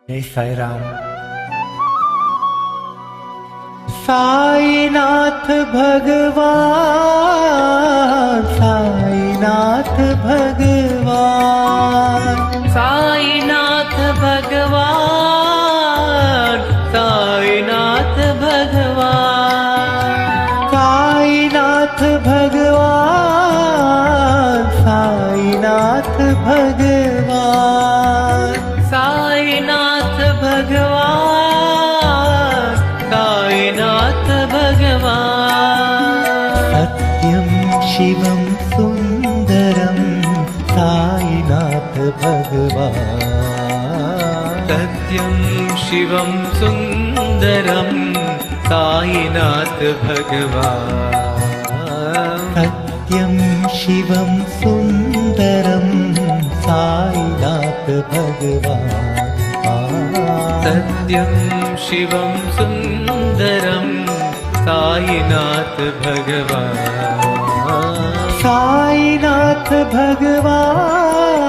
जय साई राम। साईनाथ भगवान, साईनाथ भगवान, साईनाथ भगवान, साईनाथ भगवान, साईनाथ भगवान, साईनाथ भगवान, साईनाथ भगवान, साईनाथ भगवान। सत्यं शिवं सुन्दरं साईनाथ भगवान, सत्यं शिवं सुन्दरं साईनाथ भगवान, सत्यं शिवं सुन्दरं साईनाथ भगवान, सत्यं शिवं सुन्दरं साईनाथ भगवान, साईनाथ भगवान,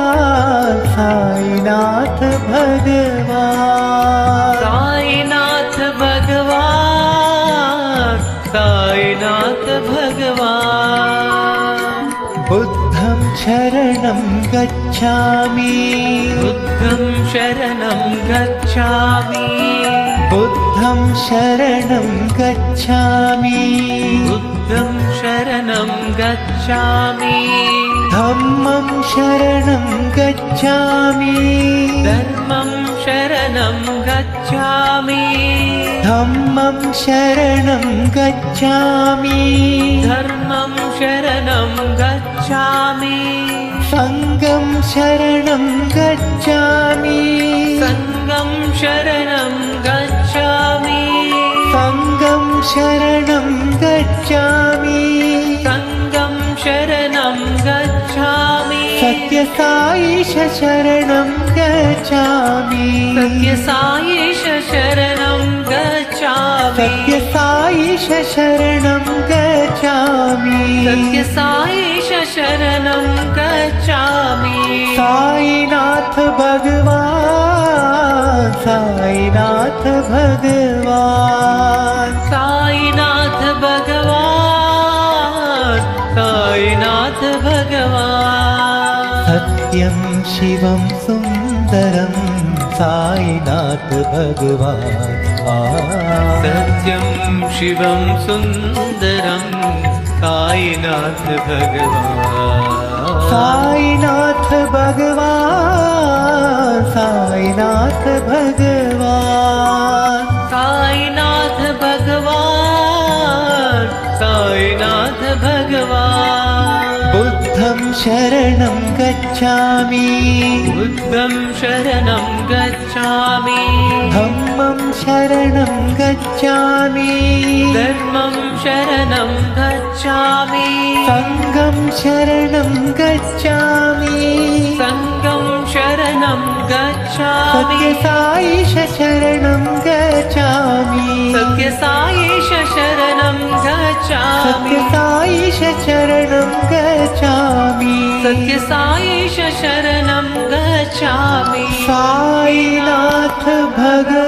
साईनाथ भगवान, साईनाथ भगवान, साईनाथ भगवान। बुद्धं शरणं गच्छामि, बुद्धं शरणं गच्छामि, बुद्धं शरणं गच्छामि, बुद्धं शरणं गच्छामि, धम्मं शरणं गच्छामि, धर्मं शरणं गच्छामि, धम्मं शरणं गच्छामि, धर्मं शरणं गच्छामि, संघं शरणं गच्छामि, संघं शरणं गच्छामि, संघं शरणं गच्छामि, संघं शरणं गच्छामि, सत्यसाईश शरणं गच्छामि, सत्यसाईश शरणं गच्छामि, सत्यसाईश शरणं गच्छामि, सत्यसाईश शरणं गच्छामि। साईनाथ भगवान, साईनाथ भगवान, साईनाथ भगवान, साईनाथ भगवान। सत्यं शिवं सुन्दरं साईनाथ भगवान, सत्यं शिवं सुन्दरं साईनाथ भगवान, साईनाथ भगवान, साईनाथ भगवान, साईनाथ भगवान, साईनाथ भगवान। बुद्धं शरणं गच्छामि, बुद्धं शरणं गच्छामि, धम्मं शरणं गच्छामि, धर्मं शरणं गच्छामि, संघं शरणं गच्छामि, संघं शरणं गच्छामि, सत्यसाईश शरणं गच्छामि, सत्यसाईश शरणं गच्छामि, सत्यसाईश शरणं गच्छामि, सत्यसाईश शरणं गच्छामि। साईनाथ भगवान।